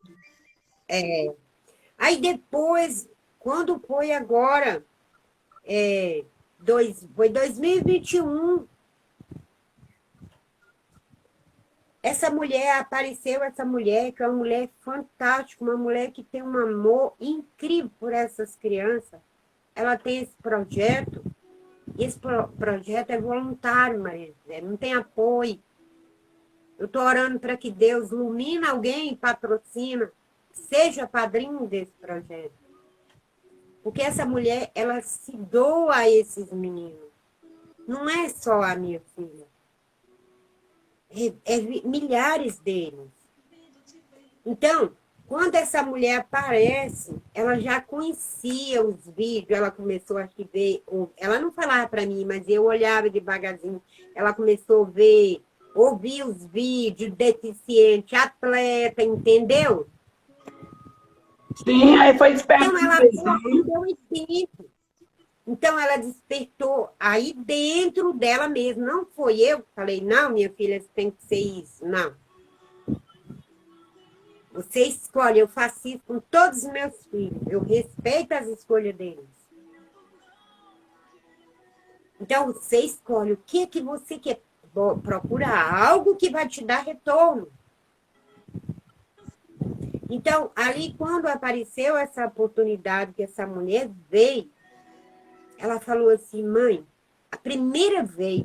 Aí depois, quando foi agora, foi 2021, essa mulher apareceu, essa mulher, que é uma mulher fantástica, uma mulher que tem um amor incrível por essas crianças. Ela tem esse projeto, e esse projeto é voluntário, Maria José, não tem apoio. Eu estou orando para que Deus ilumine alguém e patrocina, seja padrinho desse projeto. Porque essa mulher, ela se doa a esses meninos. Não é só a minha filha. É milhares deles. Então, quando essa mulher aparece, ela já conhecia os vídeos, ela começou a ver, ela não falava para mim, mas eu olhava devagarzinho, ela começou a ver, ouvir os vídeos, deficiente, atleta, entendeu?
Sim, aí foi esperto.
Então, ela aprendeu o instinto. Então, ela despertou aí dentro dela mesma. Não foi eu que falei, não, minha filha, você tem que ser isso. Não. Você escolhe, eu faço isso com todos os meus filhos. Eu respeito as escolhas deles. Então, você escolhe o que, que você quer. Procura algo que vai te dar retorno. Então, ali, quando apareceu essa oportunidade que essa mulher veio, ela falou assim, mãe, a primeira vez,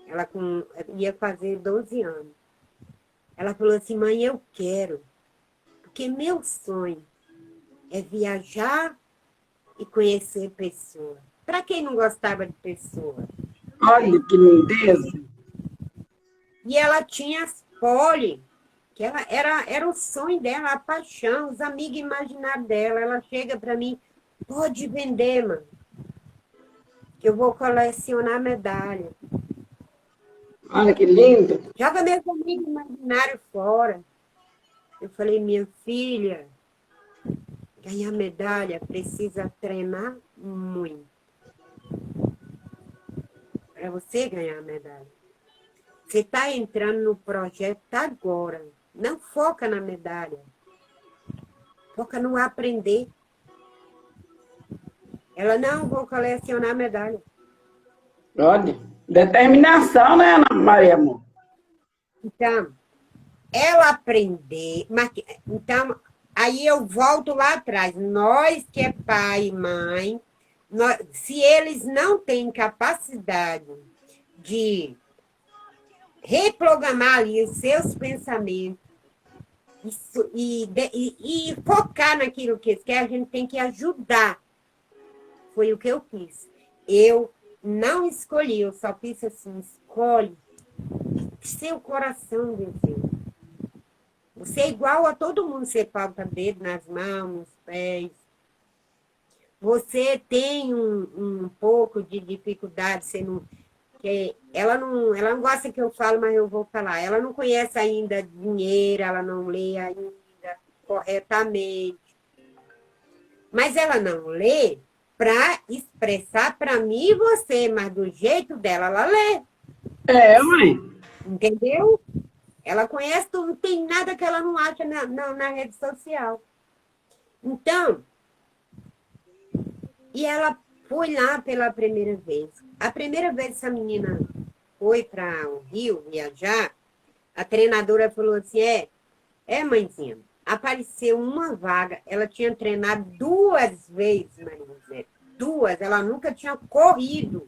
ela ia fazer 12 anos, ela falou assim, mãe, eu quero, porque meu sonho é viajar e conhecer pessoas. Para quem não gostava de pessoas?
Olha que lindeza.
E ela tinha as poli, que era o sonho dela, a paixão, os amigos imaginários dela. Ela chega para mim, pode vender, mano, que eu vou colecionar medalha.
Olha que lindo.
Joga meus amigos imaginários fora. Eu falei, minha filha, ganhar medalha precisa treinar muito. Para você ganhar medalha. Você está entrando no projeto agora. Não foca na medalha. Foca no aprender. Ela não vou colecionar medalha.
Olha, determinação, né, Ana Maria Amor?
Então, ela aprender. Então, aí eu volto lá atrás. Nós que é pai e mãe, se eles não têm capacidade de reprogramar ali os seus pensamentos e focar naquilo que eles querem, a gente tem que ajudar. Foi o que eu fiz. Eu não escolhi, eu só fiz assim, escolhe seu coração deseja. Você é igual a todo mundo, você palpa dedo nas mãos, nos pés. Você tem um pouco de dificuldade, você não, ela não gosta que eu fale, mas eu vou falar. Ela não conhece ainda dinheiro, ela não lê ainda corretamente. Mas ela não lê para expressar para mim e você, mas do jeito dela, ela lê.
É, mãe.
Entendeu? Ela conhece tudo, não tem nada que ela não acha na rede social. Então, e ela foi lá pela primeira vez. A primeira vez que essa menina foi para o Rio viajar, a treinadora falou assim, mãezinha, apareceu uma vaga, ela tinha treinado 2 vezes, Maria José, 2, ela nunca tinha corrido.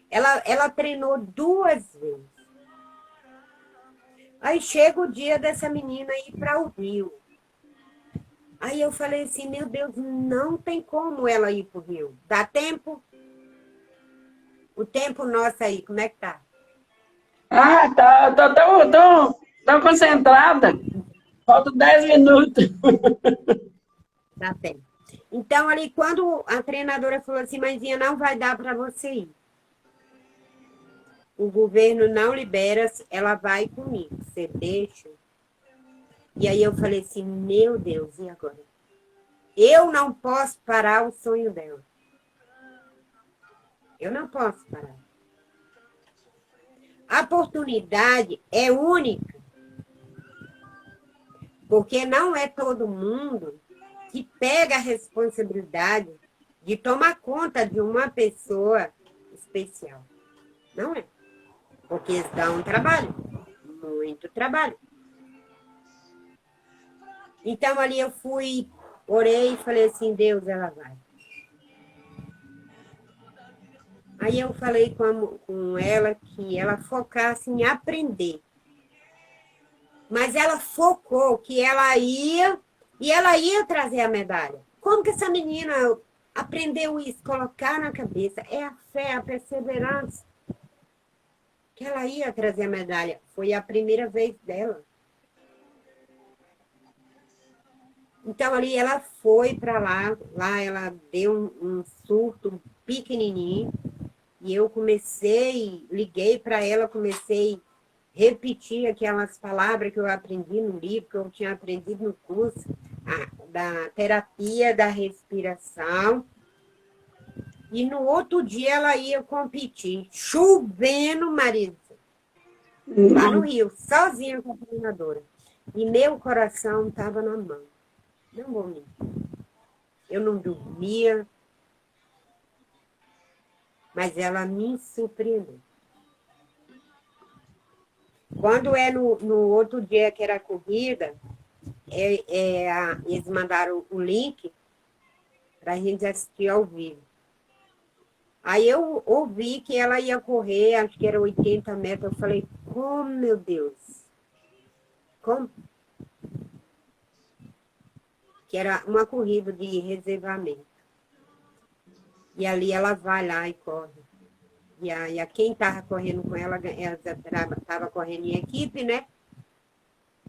Ela treinou 2 vezes. Aí chega o dia dessa menina ir para o Rio. Aí eu falei assim, meu Deus, não tem como ela ir para o Rio. Dá tempo? O tempo nosso aí, como é que tá?
Ah, tá, tô concentrada. Falta 10 minutos.
Dá tempo. Então, ali, quando a treinadora falou assim, mãezinha, não vai dar para você ir. O governo não libera, ela vai comigo. Você deixa? E aí eu falei assim, meu Deus, e agora? Eu não posso parar o sonho dela. Eu não posso parar. A oportunidade é única, porque não é todo mundo que pega a responsabilidade de tomar conta de uma pessoa especial. Não é. Porque eles dão um trabalho, muito trabalho. Então ali eu fui, orei e falei assim, Deus, ela vai. Aí eu falei com ela que ela focasse em aprender. Mas ela focou que ela ia e ela ia trazer a medalha. Como que essa menina aprendeu isso? Colocar na cabeça. É a fé, a perseverança. Que ela ia trazer a medalha. Foi a primeira vez dela. Então ali ela foi para lá ela deu um surto pequenininho. E eu liguei para ela, comecei a repetir aquelas palavras que eu aprendi no livro, que eu tinha aprendido no curso da terapia da respiração. E no outro dia ela ia competir, chovendo, Marisa, lá no Rio, sozinha com a treinadora. E meu coração estava na mão. Não vou mentir. Eu não dormia, mas ela me surpreendeu. Quando é no outro dia que era a corrida, eles mandaram o link para a gente assistir ao vivo. Aí eu ouvi que ela ia correr, acho que era 80 metros. Eu falei, como, meu Deus? Como? Que era uma corrida de reservamento. E ali ela vai lá e corre. E quem estava correndo com ela estava correndo em equipe, né?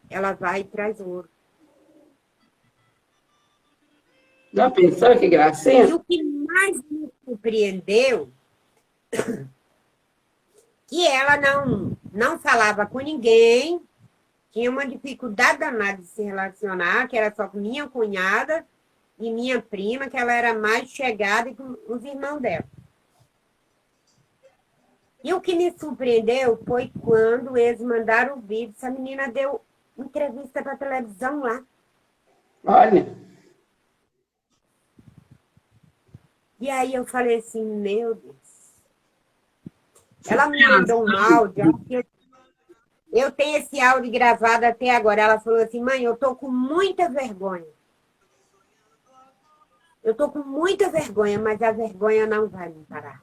Ela vai e traz ouro.
Já pensou que gracinha?
E o que mais me surpreendeu que ela não falava com ninguém, tinha uma dificuldade danada de se relacionar, que era só com minha cunhada e minha prima, que ela era mais chegada com os irmãos dela. E o que me surpreendeu foi quando eles mandaram o vídeo, essa menina deu entrevista para televisão lá.
Olha,
E aí eu falei assim, meu Deus. Ela me mandou um áudio, eu tenho esse áudio gravado até agora. Ela falou assim, mãe, eu tô com muita vergonha. Eu tô com muita vergonha, mas a vergonha não vai me parar.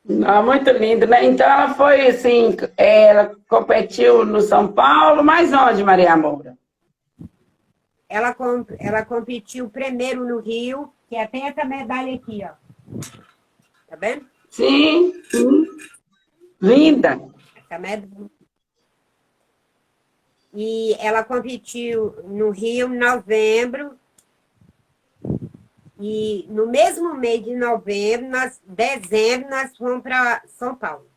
não, muito lindo, né? Então ela foi assim, ela competiu no São Paulo, mas onde, Maria Moura?
Ela competiu primeiro no Rio, que tem essa medalha aqui, ó. Tá vendo?
Sim, sim. Linda.
Essa medalha. E ela competiu no Rio em novembro. E no mesmo mês de novembro, dezembro, nós fomos para São Paulo.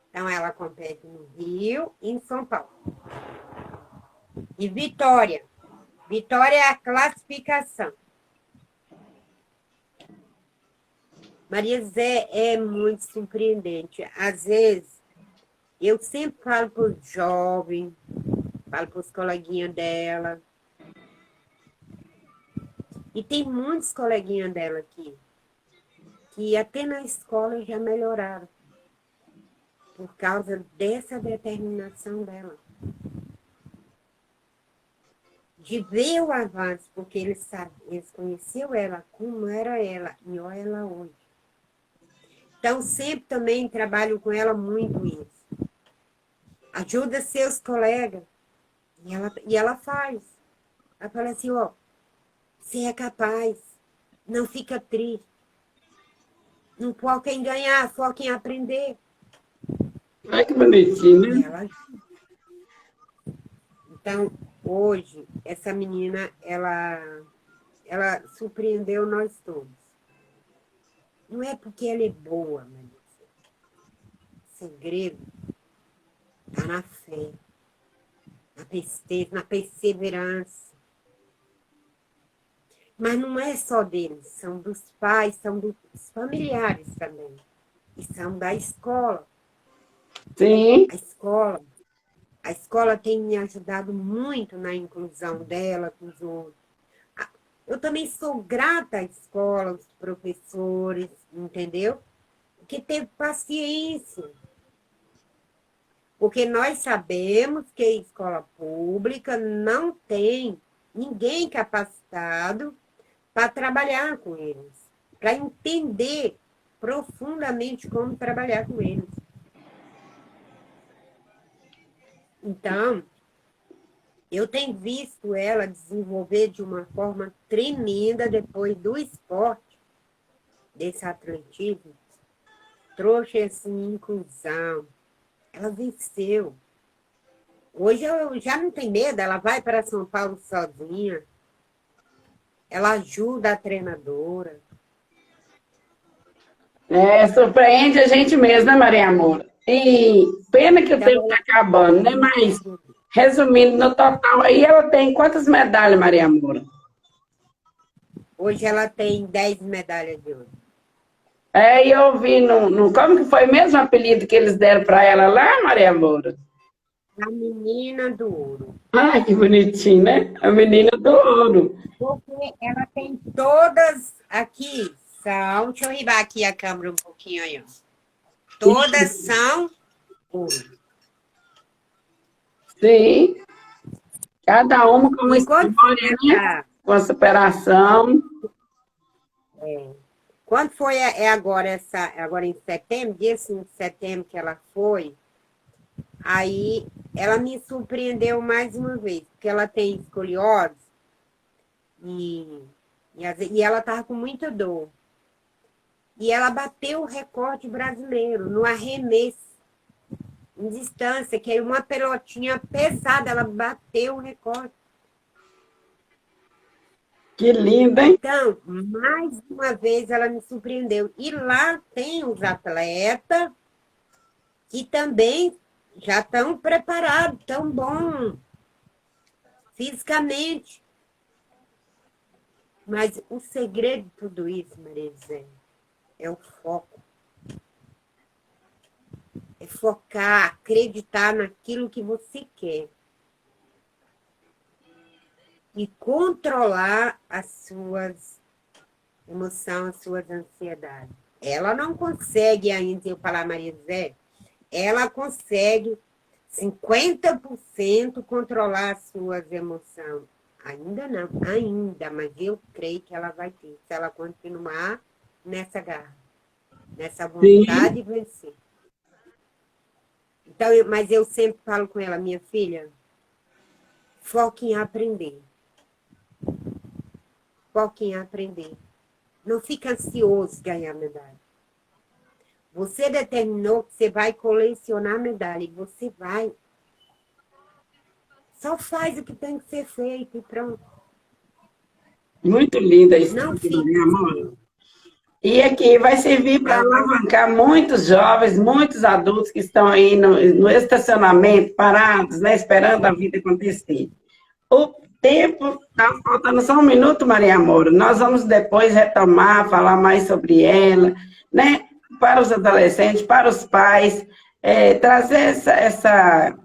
Então, ela compete no Rio e em São Paulo. E Vitória. Vitória é a classificação. Maria Zé é muito surpreendente. Às vezes, eu sempre falo para os jovens, falo para os coleguinhas dela. E tem muitos coleguinhas dela aqui, que até na escola já melhoraram, por causa dessa determinação dela. De ver o avanço, porque eles conheciam ela como era ela, e olha ela hoje. Então, sempre também trabalho com ela muito isso. Ajuda seus colegas. E ela faz. Ela fala assim, ó, você é capaz, não fica triste. Não foca em ganhar, foca em aprender.
Ai, que bonitinho, né?
Ela... Então, hoje, essa menina, ela surpreendeu nós todos. Não é porque ela é boa, mas o segredo está na fé, na perseverança. Mas não é só deles, são dos pais, são dos familiares também. E são da escola.
Sim.
A escola tem me ajudado muito na inclusão dela com os outros. Eu também sou grata à escola, aos professores, entendeu? Que teve paciência. Porque nós sabemos que a escola pública não tem ninguém capacitado para trabalhar com eles, para entender profundamente como trabalhar com eles. Então, eu tenho visto ela desenvolver de uma forma tremenda depois do esporte, desse atletismo, trouxe essa inclusão. Ela venceu. Hoje eu já não tem medo, ela vai para São Paulo sozinha, ela ajuda a treinadora.
É, surpreende a gente mesmo, né, Maria Amor? E pena que o
Então,
tempo está acabando, né? Mas, resumindo, no total aí ela tem quantas medalhas, Maria Amor?
hoje ela tem 10 medalhas de ouro.
É, e eu vi como que foi mesmo o apelido que eles deram para ela lá, Maria Amor?
A menina do ouro.
Ai, que bonitinho, né? A menina do ouro.
Porque ela tem todas aqui, são. Deixa eu ribar aqui a câmera um pouquinho aí, ó. Todas são ouro.
Sim, cada uma com uma
E quando
história, né? Com a superação.
foi agora em setembro, dia 5 de setembro que ela foi, aí ela me surpreendeu mais uma vez, porque ela tem escoliose e, e ela estava com muita dor. E ela bateu o recorde brasileiro no arremesso em distância, que é uma pelotinha pesada, ela bateu o recorde.
Que linda, hein?
Então, mais uma vez ela me surpreendeu. E lá tem os atletas que também já estão preparados, tão bom fisicamente. Mas o segredo de tudo isso, Maria José, é o foco. É focar, acreditar naquilo que você quer. E controlar as suas emoções, as suas ansiedades. Ela não consegue ainda, eu falar, Maria José, ela consegue 50% controlar as suas emoções. Ainda não, ainda, mas eu creio que ela vai ter, se ela continuar nessa garra, nessa
Sim.
vontade de vencer. Então, mas eu sempre falo com ela, minha filha, foque em aprender. Foque em aprender. Não fica ansioso de ganhar medalha. Você determinou que você vai colecionar medalha e você vai. Só faz o que tem que ser feito e pronto.
Muito linda a
Não
história,
fica
minha amor.
ansioso.
E aqui vai servir para alavancar muitos jovens, muitos adultos que estão aí no estacionamento, parados, né, esperando a vida acontecer. O tempo está faltando só um minuto, Maria Moura. Nós vamos depois retomar, falar mais sobre ela, né? Para os adolescentes, para os pais, trazer essa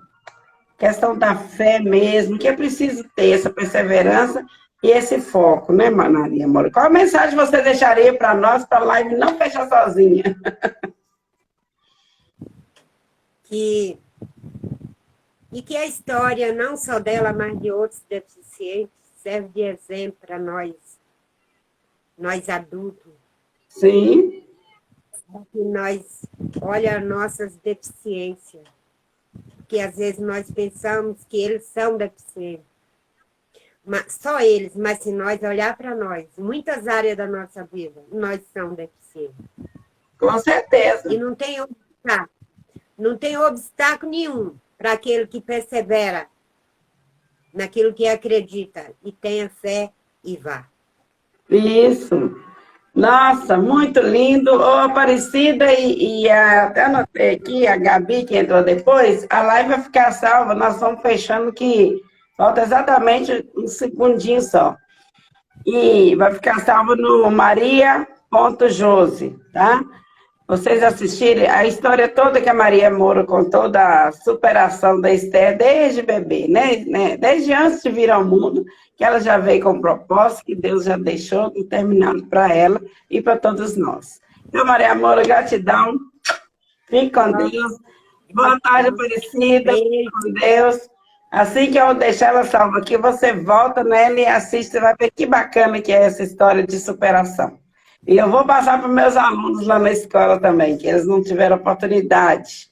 questão da fé mesmo, que é preciso ter essa perseverança e esse foco, né, Maria Moura? Qual a mensagem você deixaria para nós, para a live não fechar sozinha?
E que a história, não só dela, mas de outros deficientes, serve de exemplo para nós adultos.
Sim.
Que nós, olha as nossas deficiências. Que às vezes nós pensamos que eles são deficientes. Mas, só eles, mas se nós olhar para nós, muitas áreas da nossa vida, nós somos deficientes.
Com certeza.
E não tem obstáculo nenhum para aquele que persevera naquilo que acredita e tenha fé e vá.
Isso. Nossa, muito lindo. Ô, Aparecida até anotei aqui, a Gabi que entrou depois, a live vai ficar salva, nós estamos fechando que falta exatamente um segundinho só. E vai ficar salvo no maria.jose, tá? Vocês assistirem a história toda que a Maria Moura contou da superação da Esther desde bebê, né? Desde antes de vir ao mundo, que ela já veio com um propósito que Deus já deixou determinado para ela e para todos nós. Então, Maria Moura, gratidão. Fique com Deus. Boa tarde, Aparecida. Fique com Deus. Assim que eu deixar ela salva aqui, você volta nela e assiste, você vai ver que bacana que é essa história de superação. E eu vou passar para os meus alunos lá na escola também, que eles não tiveram oportunidade,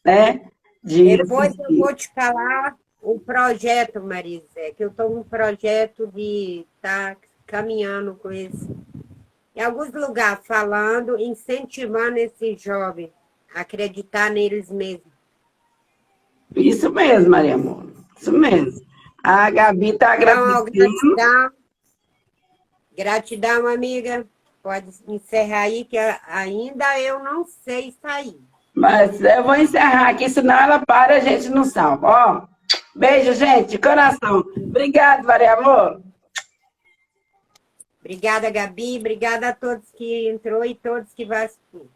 né?
Depois eu vou te falar o projeto, Marisé, que eu estou num projeto de estar caminhando com esse. Em alguns lugares, falando, incentivando esses jovens a acreditar neles mesmos.
Isso mesmo, Maria Amor. Isso mesmo. A Gabi está agradecendo.
Gratidão, amiga. Pode encerrar aí, que ainda eu não sei sair.
Mas eu vou encerrar aqui, senão ela para e a gente não salva. Ó, beijo, gente, de coração. Obrigada, Maria Amor.
Obrigada, Gabi. Obrigada a todos que entrou e todos que vão assistir.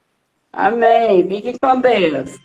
Amém. Fiquem com Deus.